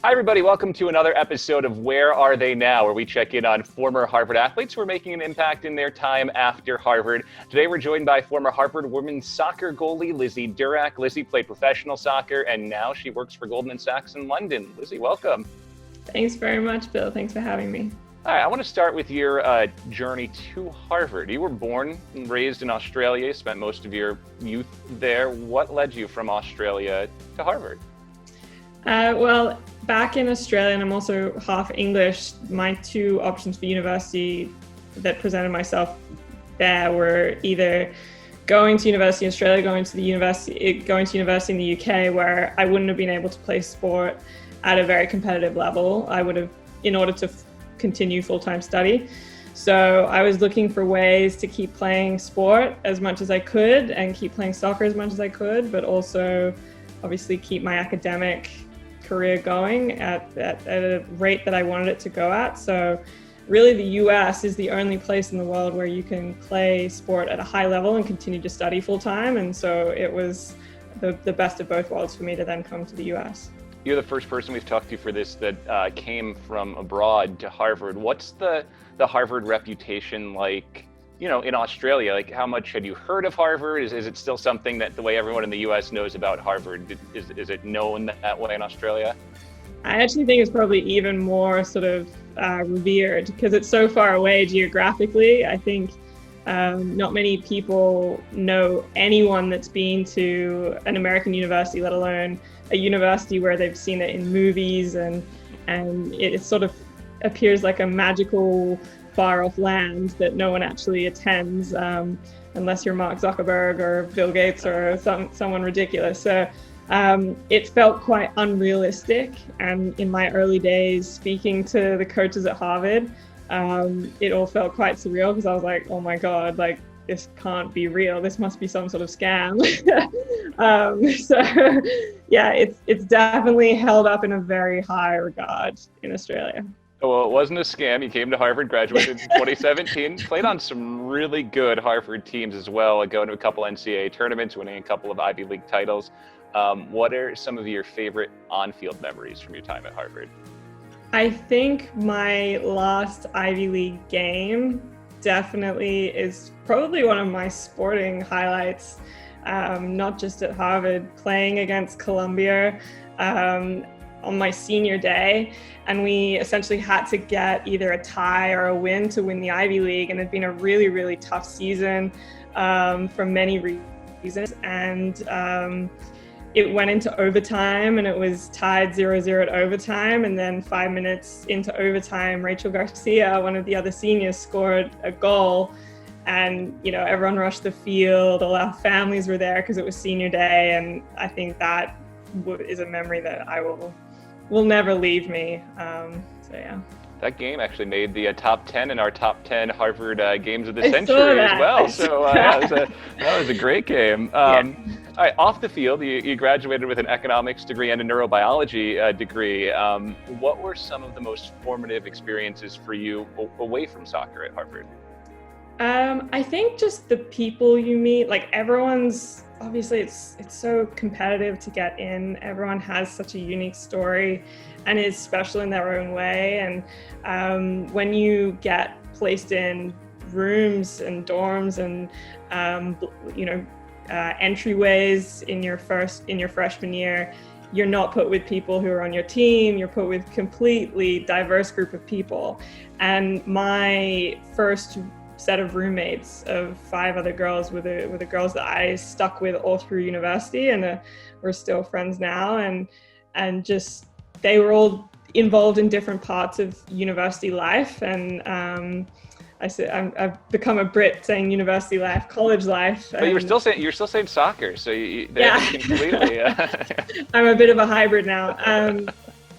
Hi, everybody. Welcome to another episode of Where Are They Now, where we check in on former Harvard athletes who are making an impact in their time after Harvard. Today, we're joined by former Harvard women's soccer goalie, Lizzie Durack. Lizzie played professional soccer, and now she works for Goldman Sachs in London. Lizzie, welcome. Thanks very much, Bill. Thanks for having me. All right, I want to start with your journey to Harvard. You were born and raised in Australia, spent most of your youth there. What led you from Australia to Harvard? Well, back in Australia, and I'm also half English, my two options for university that presented myself there were either going to university in Australia, going to university in the UK, where I wouldn't have been able to play sport at a very competitive level. I would have, in order to continue full-time study. So I was looking for ways to keep playing sport as much as I could and keep playing soccer as much as I could, but also obviously keep my academic career going at a rate that I wanted it to go at. So really the US is the only place in the world where you can play sport at a high level and continue to study full time. And so it was the best of both worlds for me to then come to the US. You're the first person we've talked to for this that came from abroad to Harvard. What's the Harvard reputation like, you know, in Australia? Like, how much had you heard of Harvard? Is it still something that the way everyone in the US knows about Harvard? Is it known that way in Australia? I actually think it's probably even more sort of revered because it's so far away geographically. I think not many people know anyone that's been to an American university, let alone a university where they've seen it in movies, and it sort of appears like a magical far-off land that no one actually attends unless you're Mark Zuckerberg or Bill Gates or someone ridiculous. So it felt quite unrealistic. And in my early days, speaking to the coaches at Harvard, it all felt quite surreal because I was like, oh my God, like this can't be real. This must be some sort of scam. So yeah, it's definitely held up in a very high regard in Australia. Well, it wasn't a scam. You came to Harvard, graduated in 2017, played on some really good Harvard teams as well, going to a couple NCAA tournaments, winning a couple of Ivy League titles. What are some of your favorite on-field memories from your time at Harvard? I think my last Ivy League game definitely is probably one of my sporting highlights, not just at Harvard, playing against Columbia on my senior day. And we essentially had to get either a tie or a win to win the Ivy League. And it'd been a really, really tough season for many reasons. And it went into overtime and it was tied 0-0 at overtime. And then 5 minutes into overtime, Rachel Garcia, one of the other seniors, scored a goal. And, you know, everyone rushed the field. All our families were there because it was senior day. And I think that is a memory that I will never leave me. So yeah. That game actually made the top 10 in our top 10 Harvard games of the century as well. So that was a great game. All right, off the field, you graduated with an economics degree and a neurobiology degree. What were some of the most formative experiences for you away from soccer at Harvard? I think just the people you meet, like everyone's, obviously it's so competitive to get in. Everyone has such a unique story and is special in their own way. And when you get placed in rooms and dorms and, entryways in your freshman year, you're not put with people who are on your team, you're put with completely diverse group of people. And my first set of roommates of 5 other girls were the girls that I stuck with all through university, and we're still friends now. And just they were all involved in different parts of university life. And I've become a Brit saying university life, college life. But you're still saying soccer, so yeah. Completely. I'm a bit of a hybrid now.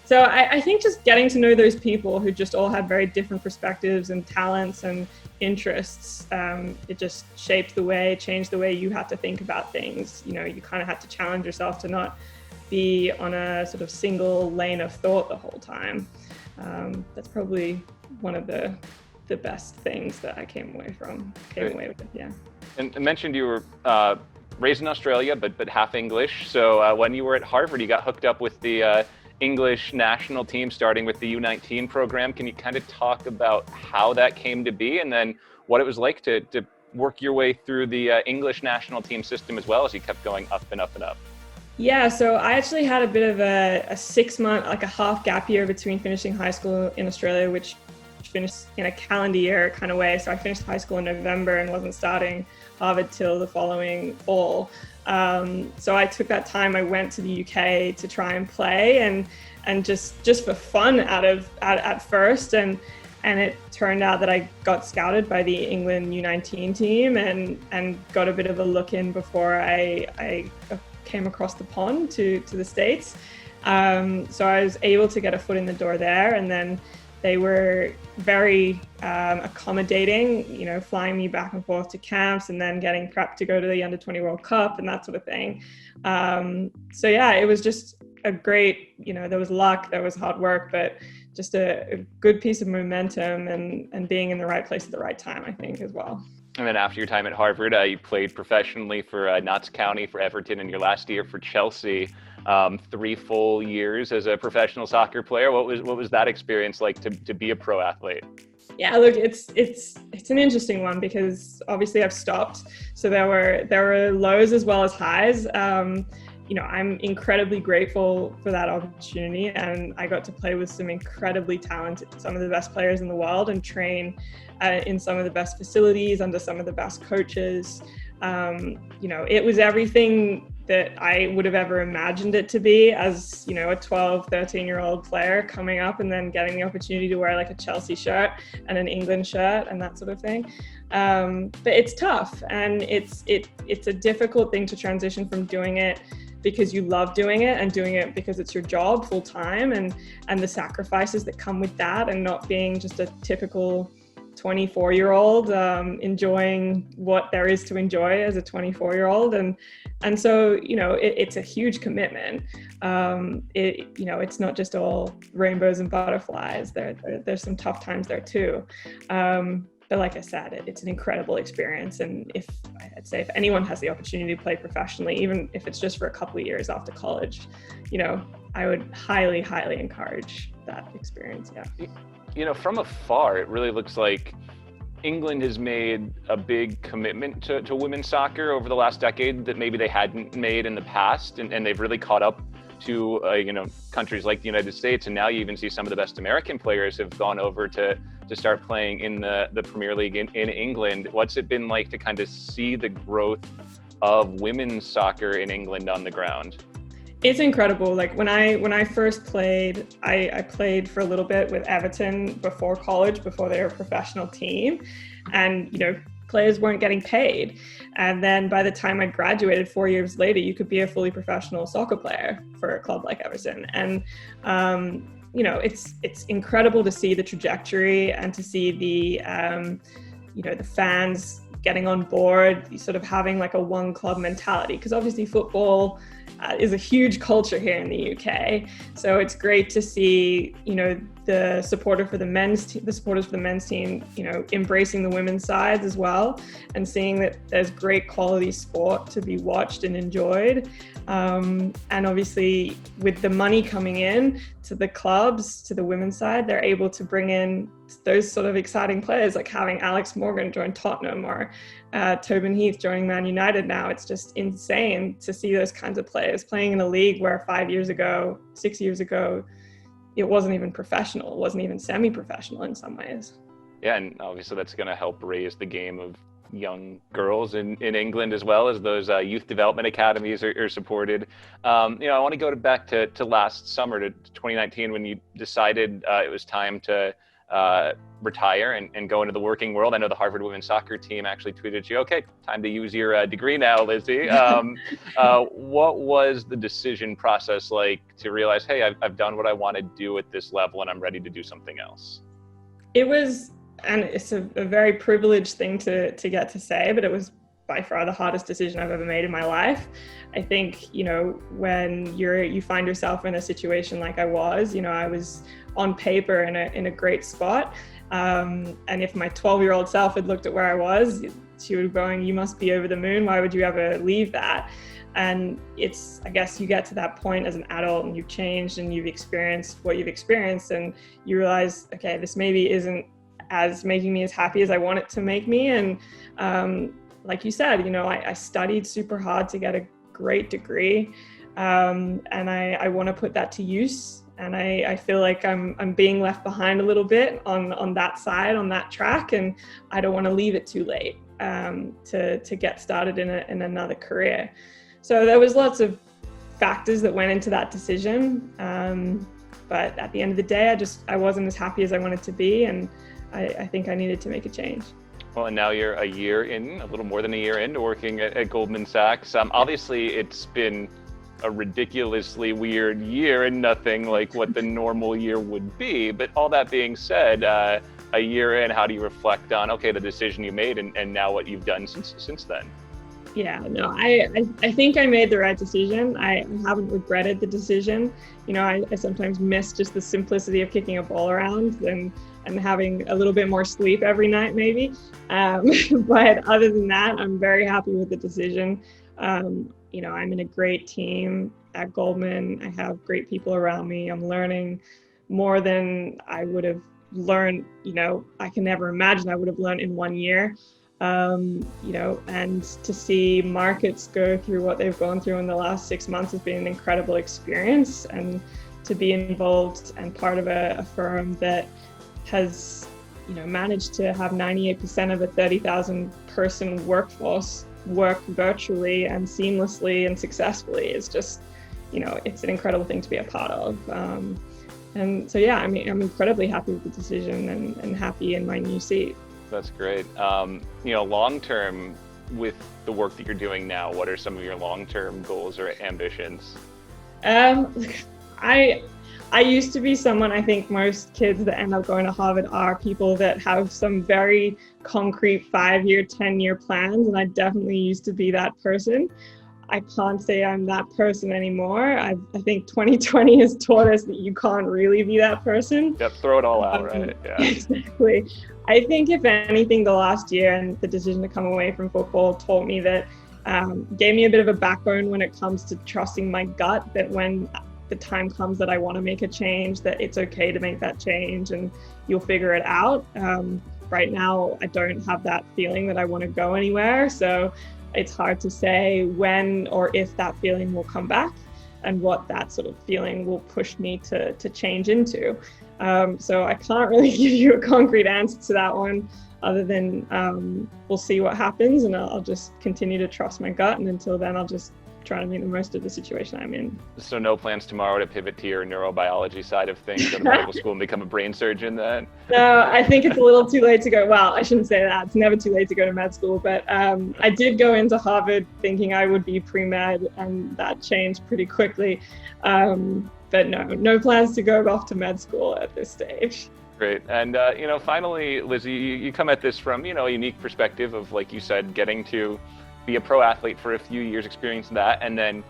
So I think just getting to know those people who just all had very different perspectives and talents and interests, it just changed the way you had to think about things. You know, you kind of had to challenge yourself to not be on a sort of single lane of thought the whole time. That's probably one of the best things that I came away with, yeah. And I mentioned you were raised in Australia, but half English. So when you were at Harvard, you got hooked up with the English national team, starting with the U19 program. Can you kind of talk about how that came to be, and then what it was like to work your way through the English national team system as well as you kept going up and up and up? Yeah, so I actually had a bit of a 6 month, like a half gap year between finishing high school in Australia, which finished in a calendar year kind of way. So I finished high school in November and wasn't starting Harvard till the following fall. So I took that time. I went to the UK to try and play and just for fun at first. And it turned out that I got scouted by the England U19 team and got a bit of a look in before I came across the pond to the States. So I was able to get a foot in the door there, and then they were very accommodating, you know, flying me back and forth to camps and then getting prepped to go to the Under-20 World Cup and that sort of thing. So yeah, it was just a great, you know, there was luck, there was hard work, but just a good piece of momentum and being in the right place at the right time, I think, as well. And then after your time at Harvard, you played professionally for Notts County, for Everton, and your last year for Chelsea. 3 full years as a professional soccer player. What was that experience like to be a pro athlete? Yeah, look, it's an interesting one because obviously I've stopped. So there were lows as well as highs. You know, I'm incredibly grateful for that opportunity, and I got to play with some incredibly talented, some of the best players in the world, and train in some of the best facilities under some of the best coaches. You know, it was everything that I would have ever imagined it to be as, you know, a 12, 13-year-old player coming up and then getting the opportunity to wear like a Chelsea shirt and an England shirt and that sort of thing. But it's tough, and it's a difficult thing to transition from doing it because you love doing it and doing it because it's your job full time, and the sacrifices that come with that, and not being just a typical 24-year-old enjoying what there is to enjoy as a 24-year-old. And so, you know, it's a huge commitment. You know, it's not just all rainbows and butterflies. There's some tough times there too. But like I said, it's an incredible experience. And I'd say if anyone has the opportunity to play professionally, even if it's just for a couple of years after college, you know, I would highly, highly encourage that experience. Yeah. You know, from afar, it really looks like England has made a big commitment to women's soccer over the last decade that maybe they hadn't made in the past, and they've really caught up to you know, countries like the United States, and now you even see some of the best American players have gone over to start playing in the Premier League in England. What's it been like to kind of see the growth of women's soccer in England on the ground? It's incredible. Like when I first played, I played for a little bit with Everton before college, before they were a professional team, and you know, players weren't getting paid. And then by the time I graduated 4 years later, you could be a fully professional soccer player for a club like Everton. And you know, it's incredible to see the trajectory and to see the you know, the fans getting on board, sort of having like a one club mentality, because obviously football is a huge culture here in the UK. So it's great to see, you know, the supporters for the men's team, you know, embracing the women's sides as well, and seeing that there's great quality sport to be watched and enjoyed. And obviously with the money coming in to the clubs, to the women's side, they're able to bring in those sort of exciting players, like having Alex Morgan join Tottenham or Tobin Heath joining Man United now. It's just insane to see those kinds of players playing in a league where 5 years ago, 6 years ago, it wasn't even professional. It wasn't even semi-professional in some ways. Yeah, and obviously that's going to help raise the game of young girls in England, as well as those youth development academies are supported. You know, I want to go back to last summer, to 2019, when you decided it was time to retire and go into the working world. I know the Harvard women's soccer team actually tweeted you, okay, time to use your degree now, Lizzie. What was the decision process like to realize, hey, I've done what I want to do at this level and I'm ready to do something else? It was, and it's a very privileged thing to get to say, but it was by far the hardest decision I've ever made in my life. I think, you know, when you find yourself in a situation like I was, you know, I was on paper in a great spot. And if my 12-year-old self had looked at where I was, she would be going, you must be over the moon. Why would you ever leave that? And it's, I guess you get to that point as an adult and you've changed and you've experienced what you've experienced, and you realize, okay, this maybe isn't as making me as happy as I want it to make me. And like you said, I studied super hard to get a great degree, and I want to put that to use. And I feel like I'm being left behind a little bit on that side, on that track, and I don't want to leave it too late to get started in another career. So there was lots of factors that went into that decision, but at the end of the day, I wasn't as happy as I wanted to be, and I think I needed to make a change. Well, and now you're a little more than a year in, working at Goldman Sachs. Obviously, it's been a ridiculously weird year and nothing like what the normal year would be. But all that being said, a year in, how do you reflect on, okay, the decision you made and now what you've done since then? Yeah, no, I think I made the right decision. I haven't regretted the decision. I sometimes miss just the simplicity of kicking a ball around and having a little bit more sleep every night, maybe. But other than that, I'm very happy with the decision. I'm in a great team at Goldman. I have great people around me. I'm learning more than I would have learned, I can never imagine I would have learned in 1 year. And to see markets go through what they've gone through in the last 6 months has been an incredible experience. And to be involved and part of a firm that has, managed to have 98% of a 30,000 person workforce work virtually and seamlessly and successfully is just, it's an incredible thing to be a part of. And so, yeah, I'm incredibly happy with the decision and happy in my new seat. That's great. Long term, with the work that you're doing now, what are some of your long-term goals or ambitions? I used to be someone, I think most kids that end up going to Harvard are people that have some very concrete 5-year, 10-year plans, and I definitely used to be that person. I can't say I'm that person anymore. I think 2020 has taught us that you can't really be that person. Yep, throw it all out, right? Yeah. Exactly. I think if anything, the last year and the decision to come away from football taught me that, gave me a bit of a backbone when it comes to trusting my gut, that when the time comes that I want to make a change, that it's okay to make that change and you'll figure it out. Right now, I don't have that feeling that I want to go anywhere. So it's hard to say when or if that feeling will come back and what that sort of feeling will push me to change into. So I can't really give you a concrete answer to that one, other than we'll see what happens, and I'll just continue to trust my gut. And until then, I'll just try to make the most of the situation I'm in. So no plans tomorrow to pivot to your neurobiology side of things, go to medical school and become a brain surgeon then? No, I think it's a little too late to go. Well, I shouldn't say that. It's never too late to go to med school. But I did go into Harvard thinking I would be pre-med, and that changed pretty quickly. But no plans to go off to med school at this stage. Great. And, finally, Lizzie, you come at this from, a unique perspective of, like you said, getting to be a pro athlete for a few years, experiencing that, and then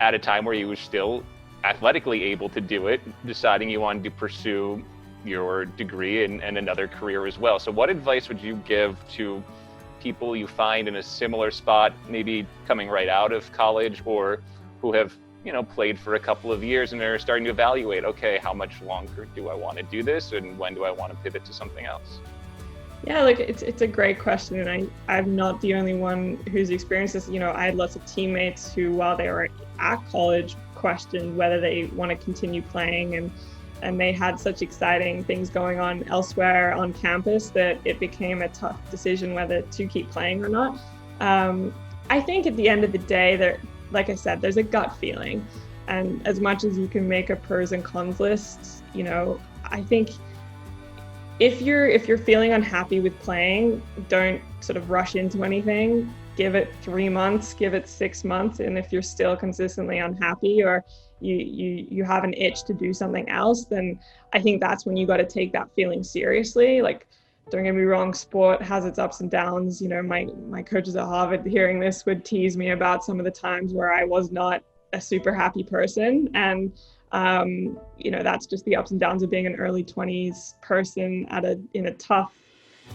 at a time where you were still athletically able to do it, deciding you wanted to pursue your degree and another career as well. So what advice would you give to people you find in a similar spot, maybe coming right out of college, or who have, played for a couple of years and are starting to evaluate, okay, how much longer do I want to do this, and when do I want to pivot to something else? Yeah, it's a great question, and I'm not the only one who's experienced this. I had lots of teammates who, while they were at college, questioned whether they want to continue playing, and they had such exciting things going on elsewhere on campus that it became a tough decision whether to keep playing or not. I think at the end of the day, like I said, there's a gut feeling, and as much as you can make a pros and cons list, I think if you're feeling unhappy with playing, don't sort of rush into anything. Give it 3 months, give it 6 months, and if you're still consistently unhappy or you have an itch to do something else, then I think that's when you got to take that feeling seriously. Like, don't get me wrong, sport has its ups and downs. My coaches at Harvard, hearing this, would tease me about some of the times where I was not a super happy person, and that's just the ups and downs of being an early 20s person in a tough,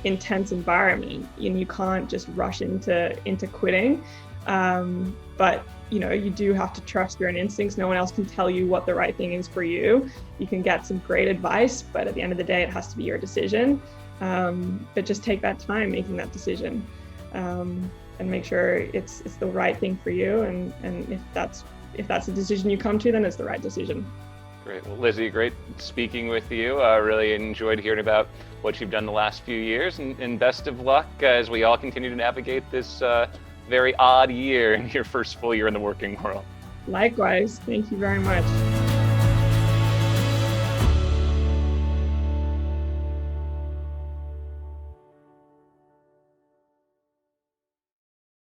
intense environment. You can't just rush into quitting. But you do have to trust your own instincts. No one else can tell you what the right thing is for you. You can get some great advice, but at the end of the day, it has to be your decision. But just take that time making that decision, and make sure it's the right thing for you. And if that's a decision you come to, then it's the right decision. Great. Well, Lizzie, great speaking with you. I really enjoyed hearing about what you've done the last few years, and best of luck as we all continue to navigate this very odd year in your first full year in the working world. Likewise. Thank you very much.